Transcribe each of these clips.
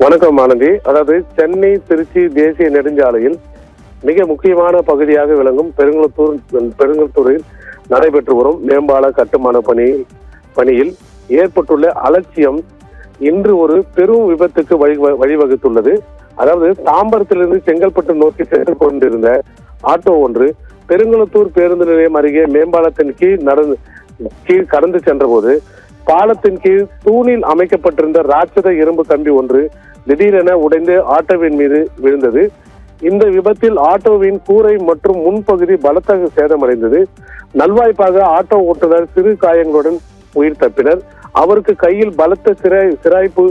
வணக்கம் ஆனந்தி. அதாவது சென்னை திருச்சி தேசிய நெடுஞ்சாலையில் மிக முக்கியமான பகுதியாக விளங்கும் பெருங்குளத்தூரில் நடைபெற்று வரும் மேம்பால கட்டுமான பணியில் ஏற்பட்டுள்ள அலட்சியம் இன்று ஒரு பெரும் விபத்துக்கு வழிவகுத்துள்ளது. அதாவது தாம்பரத்திலிருந்து செங்கல்பட்டு நோக்கி சென்று கொண்டிருந்த ஆட்டோ ஒன்று பெருங்குளத்தூர் பேருந்து நிலையம் அருகே மேம்பாலத்தின் கீழ் கடந்து சென்ற போது பாலத்தின் கீழ் தூணில் அமைக்கப்பட்டிருந்த ராட்சத இரும்பு கம்பி ஒன்று திடீரென உடைந்து ஆட்டோவின் மீது விழுந்தது. இந்த விபத்தில் ஆட்டோவின் கூரை மற்றும் முன்பகுதி பலத்த சேதமடைந்தது. நல்வாய்ப்பாக ஆட்டோ ஓட்டுநர் சிறு காயங்களுடன் உயிர் தப்பினர். அவருக்கு கையில் பலத்த சிராய்ப்பு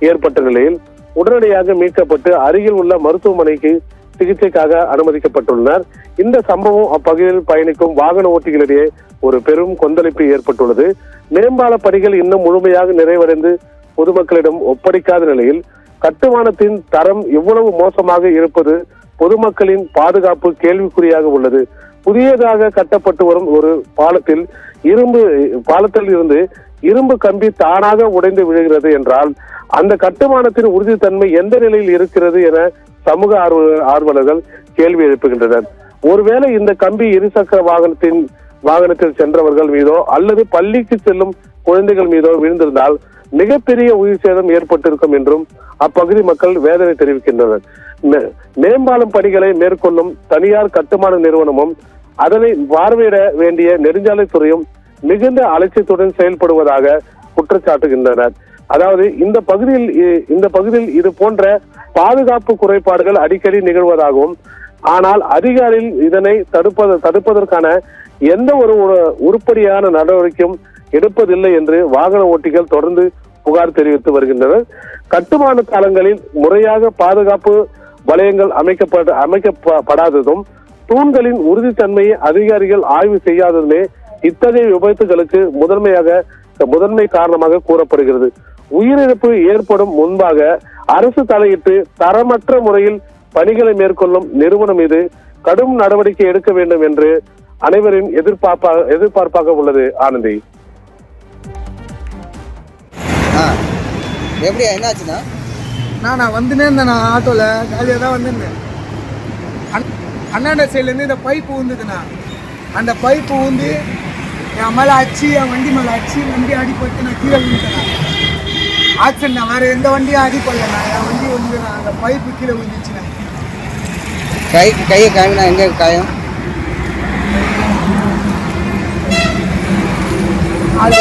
ஏற்பட்ட நிலையில் உடனடியாக மீட்கப்பட்டு அருகில் உள்ள மருத்துவமனைக்கு சிகிச்சைக்காக அனுமதிக்கப்பட்டுள்ளனர். இந்த சம்பவம் அப்பகுதியில் பயணிக்கும் வாகன ஓட்டிகளிடையே ஒரு பெரும் கொந்தளிப்பு ஏற்பட்டுள்ளது. மேம்பால பணிகள் இன்னும் முழுமையாக நிறைவடைந்து பொதுமக்களிடம் ஒப்படைக்காத நிலையில் கட்டுமானத்தின் தரம் எவ்வளவு மோசமாக இருப்பது பொதுமக்களின் பாதுகாப்பு கேள்விக்குறியாக உள்ளது. புதியதாக கட்டப்பட்டு வரும் ஒரு பாலத்தில் இருந்து இரும்பு கம்பி தானாக உடைந்து விழுகிறது என்றால் அந்த கட்டுமானத்தின் உறுதித்தன்மை எந்த நிலையில் இருக்கிறது என சமூக ஆர்வலர்கள் கேள்வி எழுப்புகின்றனர். ஒருவேளை இந்த கம்பி இருசக்கர வாகனத்தில் சென்றவர்கள் மீதோ அல்லது பள்ளிக்கு செல்லும் குழந்தைகள் மீதோ விழுந்திருந்தால் மிகப்பெரிய உயிர் சேதம் ஏற்பட்டிருக்கும் என்றும் அப்பகுதி மக்கள் வேதனை தெரிவிக்கின்றனர். மேம்பாலம் பணிகளை மேற்கொள்ளும் தனியார் கட்டுமான நிறுவனமும் அதனை பார்வையிட வேண்டிய நெடுஞ்சாலைத்துறையும் மிகுந்த அலட்சியத்துடன் செயல்படுவதாக குற்றச்சாட்டுகின்றனர். அதாவது இந்த பகுதியில் இது போன்ற பாதுகாப்பு குறைபாடுகள் அடிக்கடி நிகழ்வதாகவும் ஆனால் அதிகாரிகள் இதனை தடுப்பதற்கான எந்த ஒரு உருப்படியான நடவடிக்கையும் எடுப்பதில்லை என்று வாகன ஓட்டிகள் தொடர்ந்து புகார் தெரிவித்து வருகின்றனர். கட்டுமான தளங்களில் முறையாக பாதுகாப்பு வளையங்கள் அமைக்கப்படாததும் தூண்களின் உறுதித்தன்மையை அதிகாரிகள் ஆய்வு செய்யாததுமே இத்தகைய விபத்துகளுக்கு முதன்மை காரணமாக கூறப்படுகிறது. உயிரிழப்பு ஏற்படும் முன்பாக அரசு தலையிட்டு தரமற்ற முறையில் பணிகளை மேற்கொள்ளும் நிறுவனம் மீது கடும் நடவடிக்கை எடுக்க வேண்டும் என்று அனைவரின் எதிர்பார்ப்பாக உள்ளது. ஆனந்தி, எப்படியா என்னாச்சுன்னா? நான் வந்துனே இருந்தேன். நான் ஆட்டோவில் காலியாக தான் வந்துருந்தேன். அண்ணாண்ட சைட்லேருந்து இந்த பைப்பு ஊந்துதுண்ணா. அந்த பைப்பு ஊந்து என் மேலே என் வண்டி மேலே வண்டி அடிப்பட்டு நான் கீழே விழுந்துட்டேன். ஆக்சிடென்ட் நான் வேறு எந்த வண்டியும் அடிப்படலைண்ணா. என் வண்டி வந்து நான் அந்த பைப்பு கீழே விழுந்துச்சுண்ணா. கையை காமினா எங்கே காயம்? அது